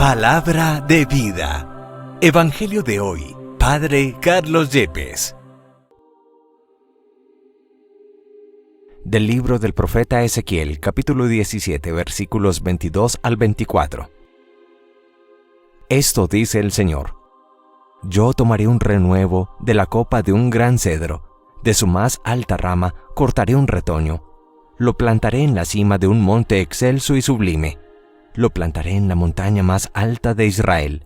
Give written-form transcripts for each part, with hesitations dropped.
Palabra de vida. Evangelio de hoy. Padre Carlos Yepes. Del libro del profeta Ezequiel, capítulo 17, versículos 22 al 24. Esto dice el Señor: Yo tomaré un renuevo de la copa de un gran cedro, de su más alta rama cortaré un retoño, lo plantaré en la cima de un monte excelso y sublime, lo plantaré en la montaña más alta de Israel.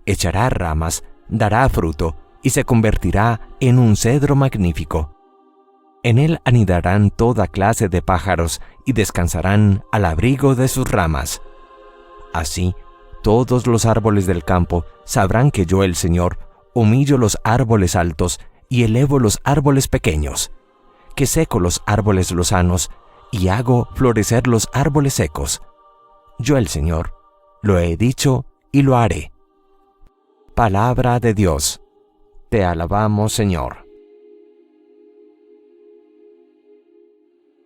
Echará ramas, dará fruto, y se convertirá en un cedro magnífico. En él anidarán toda clase de pájaros y descansarán al abrigo de sus ramas. Así, todos los árboles del campo sabrán que yo, el Señor, humillo los árboles altos y elevo los árboles pequeños, que seco los árboles lozanos y hago florecer los árboles secos. Yo, el Señor, lo he dicho y lo haré. Palabra de Dios. Te alabamos, Señor.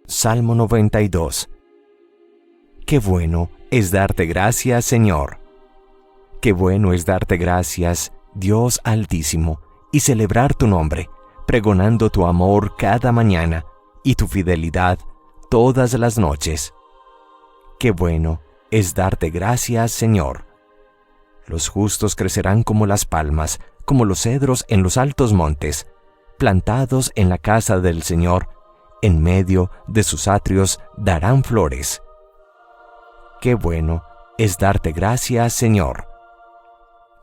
Salmo 92. Qué bueno es darte gracias, Señor. Qué bueno es darte gracias, Dios Altísimo, y celebrar tu nombre, pregonando tu amor cada mañana y tu fidelidad todas las noches. Qué bueno es darte gracias, Señor. Los justos crecerán como las palmas, como los cedros en los altos montes, plantados en la casa del Señor, en medio de sus atrios darán flores. Qué bueno es darte gracias, Señor.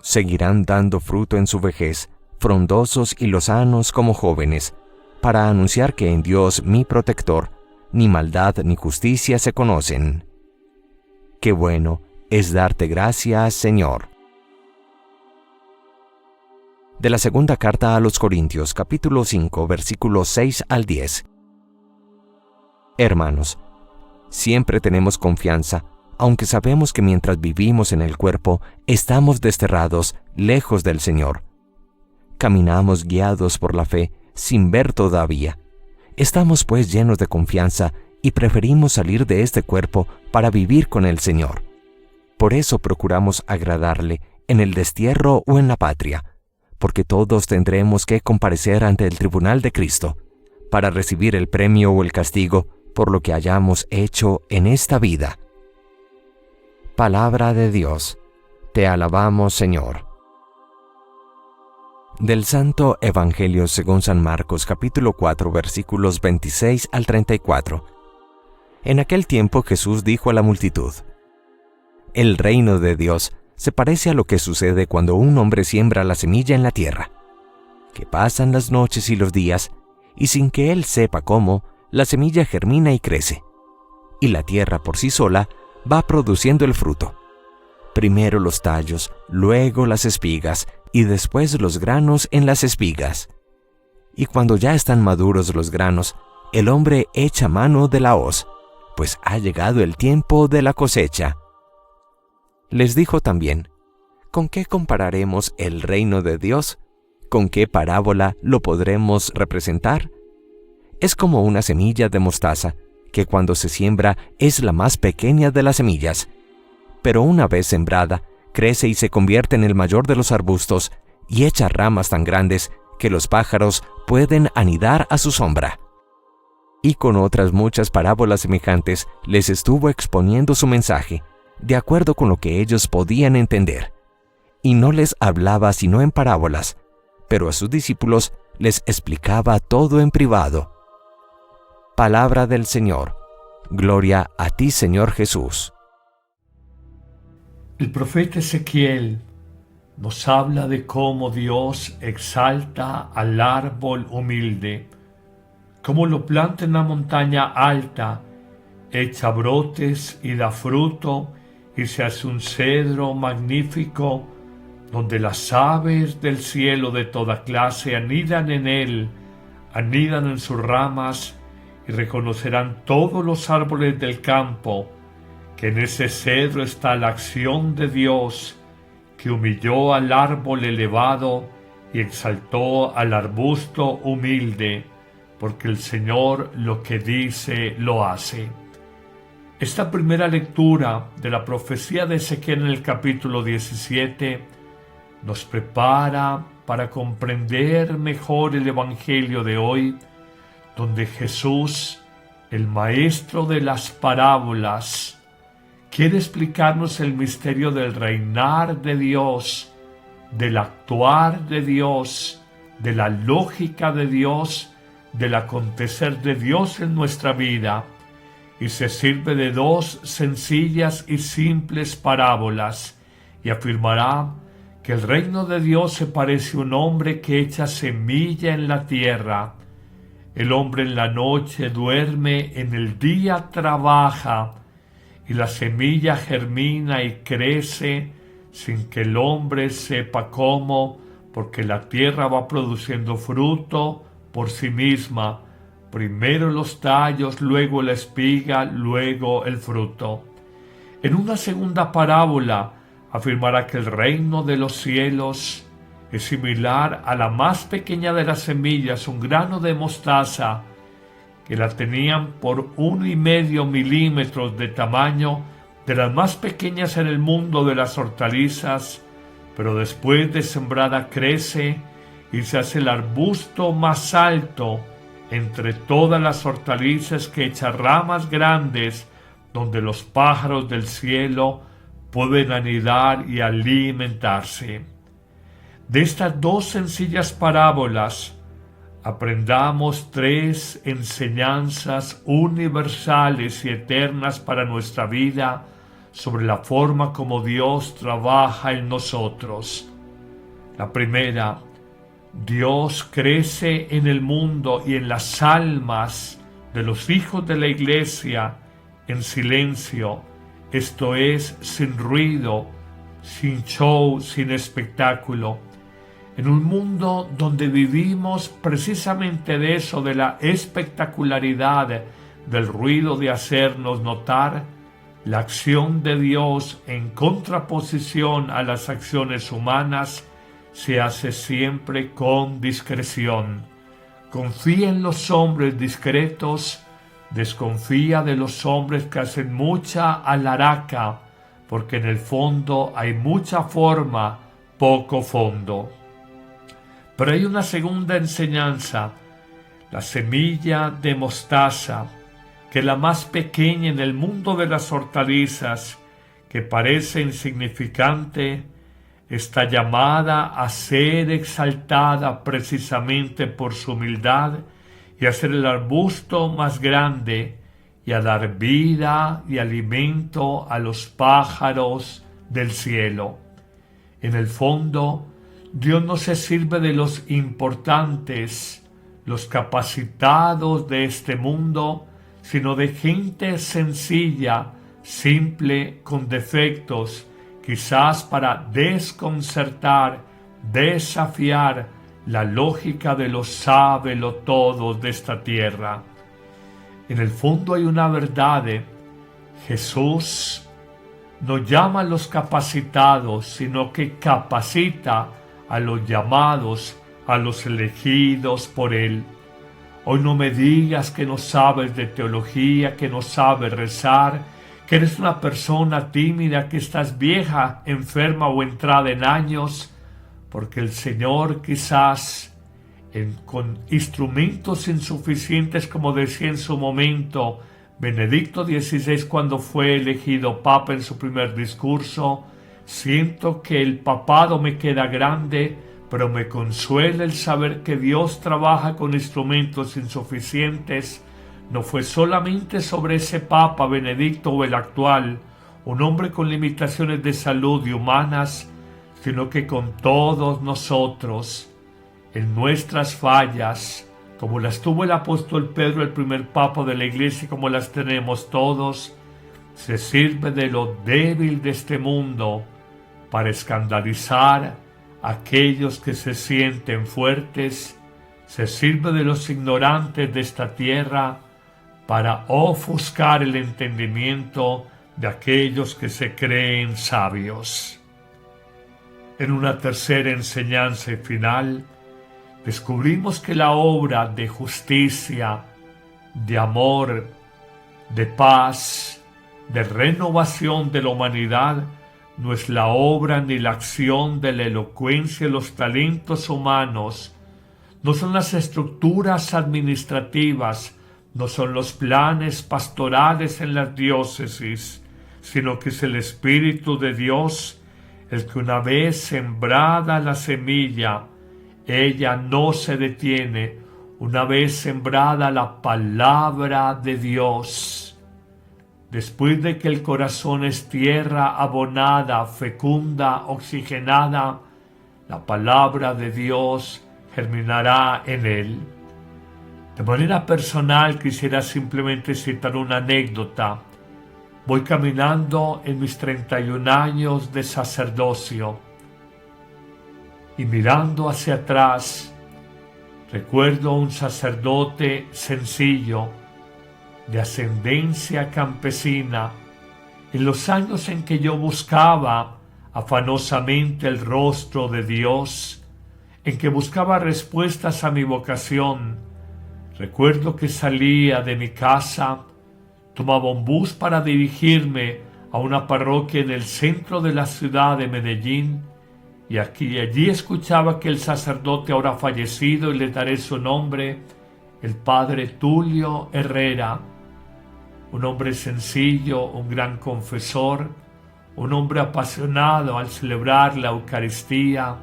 Seguirán dando fruto en su vejez, frondosos y lozanos como jóvenes, para anunciar que en Dios mi protector, ni maldad ni justicia se conocen. Qué bueno es darte gracias, Señor. De la segunda carta a los Corintios, capítulo 5, versículos 6 al 10. Hermanos, siempre tenemos confianza, aunque sabemos que mientras vivimos en el cuerpo, estamos desterrados, lejos del Señor. Caminamos guiados por la fe, sin ver todavía. Estamos pues llenos de confianza y preferimos salir de este cuerpo para vivir con el Señor. Por eso procuramos agradarle en el destierro o en la patria, porque todos tendremos que comparecer ante el tribunal de Cristo, para recibir el premio o el castigo por lo que hayamos hecho en esta vida. Palabra de Dios. Te alabamos, Señor. Del Santo Evangelio según San Marcos, capítulo 4, versículos 26 al 34. En aquel tiempo Jesús dijo a la multitud: El reino de Dios se parece a lo que sucede cuando un hombre siembra la semilla en la tierra, que pasan las noches y los días, y sin que él sepa cómo, la semilla germina y crece, y la tierra por sí sola va produciendo el fruto. Primero los tallos, luego las espigas, y después los granos en las espigas. Y cuando ya están maduros los granos, el hombre echa mano de la hoz, pues ha llegado el tiempo de la cosecha. Les dijo también: ¿Con qué compararemos el reino de Dios? ¿Con qué parábola lo podremos representar? Es como una semilla de mostaza, que cuando se siembra es la más pequeña de las semillas, pero una vez sembrada, crece y se convierte en el mayor de los arbustos, y echa ramas tan grandes que los pájaros pueden anidar a su sombra. Y con otras muchas parábolas semejantes les estuvo exponiendo su mensaje, de acuerdo con lo que ellos podían entender. Y no les hablaba sino en parábolas, pero a sus discípulos les explicaba todo en privado. Palabra del Señor. Gloria a ti, Señor Jesús. El profeta Ezequiel nos habla de cómo Dios exalta al árbol humilde, cómo lo planta en una montaña alta, echa brotes y da fruto, y se hace un cedro magnífico, donde las aves del cielo de toda clase anidan en él, anidan en sus ramas, y reconocerán todos los árboles del campo, que en ese cedro está la acción de Dios, que humilló al árbol elevado y exaltó al arbusto humilde, porque el Señor lo que dice lo hace. Esta primera lectura de la profecía de Ezequiel en el capítulo 17 nos prepara para comprender mejor el Evangelio de hoy, donde Jesús, el maestro de las parábolas, quiere explicarnos el misterio del reinar de Dios, del actuar de Dios, de la lógica de Dios, del acontecer de Dios en nuestra vida, y se sirve de dos sencillas y simples parábolas, y afirmará que el reino de Dios se parece a un hombre que echa semilla en la tierra. El hombre en la noche duerme, en el día trabaja, y la semilla germina y crece sin que el hombre sepa cómo, porque la tierra va produciendo fruto por sí misma, primero los tallos, luego la espiga, luego el fruto. En una segunda parábola afirmará que el reino de los cielos es similar a la más pequeña de las semillas, un grano de mostaza, que la tenían por 1,5 milímetros de tamaño, de las más pequeñas en el mundo de las hortalizas, pero después de sembrada crece y se hace el arbusto más alto entre todas las hortalizas, que echa ramas grandes donde los pájaros del cielo pueden anidar y alimentarse. De estas dos sencillas parábolas aprendamos 3 enseñanzas universales y eternas para nuestra vida sobre la forma como Dios trabaja en nosotros. La primera: Dios crece en el mundo y en las almas de los hijos de la Iglesia en silencio, esto es, sin ruido, sin show, sin espectáculo. En un mundo donde vivimos precisamente de eso, de la espectacularidad, del ruido de hacernos notar, la acción de Dios en contraposición a las acciones humanas se hace siempre con discreción. Confía en los hombres discretos, desconfía de los hombres que hacen mucha alaraca, porque en el fondo hay mucha forma, poco fondo. Pero hay una segunda enseñanza, la semilla de mostaza, que es la más pequeña en el mundo de las hortalizas, que parece insignificante, está llamada a ser exaltada precisamente por su humildad y a ser el arbusto más grande y a dar vida y alimento a los pájaros del cielo. En el fondo, Dios no se sirve de los importantes, los capacitados de este mundo, sino de gente sencilla, simple, con defectos, quizás para desconcertar, desafiar la lógica de los sábelotodos de esta tierra. En el fondo hay una verdad. Jesús no llama a los capacitados, sino que capacita a los llamados, a los elegidos por Él. Hoy no me digas que no sabes de teología, que no sabes rezar, que eres una persona tímida, que estás vieja, enferma o entrada en años, porque el Señor quizás con instrumentos insuficientes, como decía en su momento Benedicto XVI cuando fue elegido Papa en su primer discurso, siento que el papado me queda grande, pero me consuela el saber que Dios trabaja con instrumentos insuficientes. No fue solamente sobre ese Papa Benedicto o el actual, un hombre con limitaciones de salud y humanas, sino que con todos nosotros, en nuestras fallas, como las tuvo el apóstol Pedro, el primer Papa de la Iglesia, como las tenemos todos, se sirve de lo débil de este mundo para escandalizar a aquellos que se sienten fuertes, se sirve de los ignorantes de esta tierra para ofuscar el entendimiento de aquellos que se creen sabios. En una tercera enseñanza y final, descubrimos que la obra de justicia, de amor, de paz, de renovación de la humanidad no es la obra ni la acción de la elocuencia y los talentos humanos, no son las estructuras administrativas, no son los planes pastorales en las diócesis, sino que es el Espíritu de Dios el que una vez sembrada la semilla, ella no se detiene, una vez sembrada la palabra de Dios. Después de que el corazón es tierra abonada, fecunda, oxigenada, la palabra de Dios germinará en él. De manera personal quisiera simplemente citar una anécdota. Voy caminando en mis 31 años de sacerdocio y mirando hacia atrás, recuerdo un sacerdote sencillo, de ascendencia campesina, en los años en que yo buscaba afanosamente el rostro de Dios, en que buscaba respuestas a mi vocación. Recuerdo que salía de mi casa, tomaba un bus para dirigirme a una parroquia en el centro de la ciudad de Medellín, y allí escuchaba que el sacerdote ahora fallecido, y le daré su nombre, el padre Tulio Herrera, un hombre sencillo, un gran confesor, un hombre apasionado al celebrar la Eucaristía,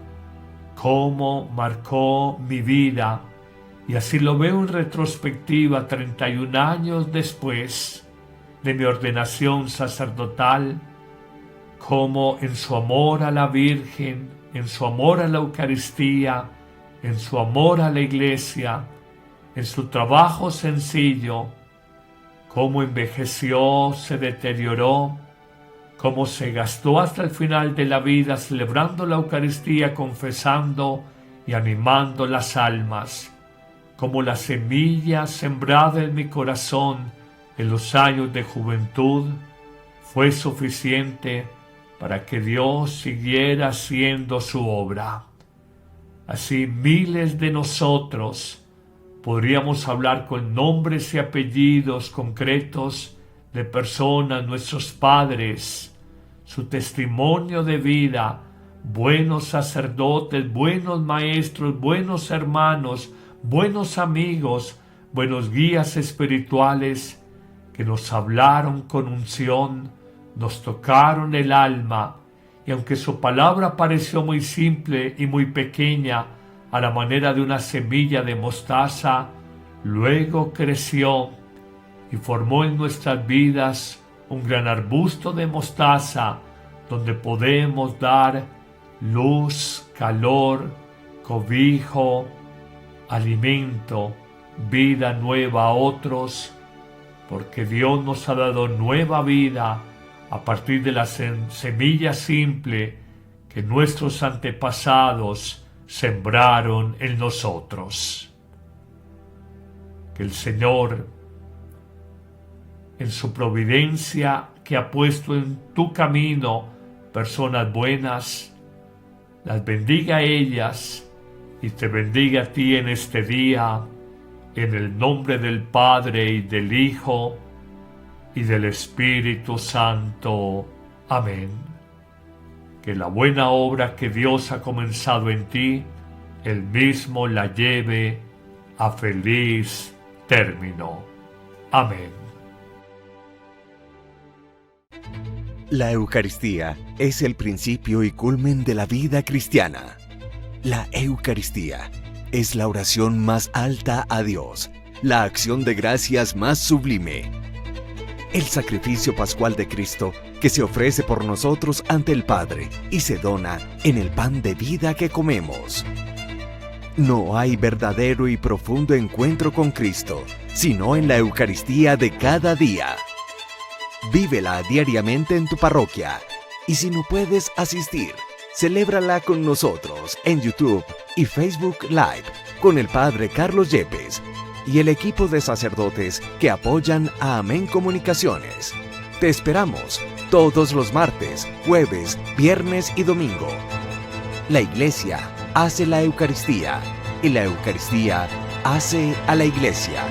cómo marcó mi vida, y así lo veo en retrospectiva 31 años después de mi ordenación sacerdotal, cómo en su amor a la Virgen, en su amor a la Eucaristía, en su amor a la Iglesia, en su trabajo sencillo, cómo envejeció, se deterioró, cómo se gastó hasta el final de la vida celebrando la Eucaristía, confesando y animando las almas, cómo la semilla sembrada en mi corazón en los años de juventud fue suficiente para que Dios siguiera haciendo su obra. Así miles de nosotros podríamos hablar con nombres y apellidos concretos de personas, nuestros padres, su testimonio de vida, buenos sacerdotes, buenos maestros, buenos hermanos, buenos amigos, buenos guías espirituales que nos hablaron con unción, nos tocaron el alma, y aunque su palabra pareció muy simple y muy pequeña, a la manera de una semilla de mostaza, luego creció y formó en nuestras vidas un gran arbusto de mostaza donde podemos dar luz, calor, cobijo, alimento, vida nueva a otros, porque Dios nos ha dado nueva vida a partir de la semilla simple que nuestros antepasados sembraron en nosotros. Que el Señor, en su providencia que ha puesto en tu camino personas buenas, las bendiga a ellas y te bendiga a ti en este día, en el nombre del Padre y del Hijo y del Espíritu Santo. Amén. Que la buena obra que Dios ha comenzado en ti, Él mismo la lleve a feliz término. Amén. La Eucaristía es el principio y culmen de la vida cristiana. La Eucaristía es la oración más alta a Dios, la acción de gracias más sublime, el sacrificio pascual de Cristo que se ofrece por nosotros ante el Padre y se dona en el pan de vida que comemos. No hay verdadero y profundo encuentro con Cristo, sino en la Eucaristía de cada día. Vívela diariamente en tu parroquia, y si no puedes asistir, celébrala con nosotros en YouTube y Facebook Live con el Padre Carlos Yepes y el equipo de sacerdotes que apoyan a Amén Comunicaciones. Te esperamos todos los martes, jueves, viernes y domingo. La Iglesia hace la Eucaristía y la Eucaristía hace a la Iglesia.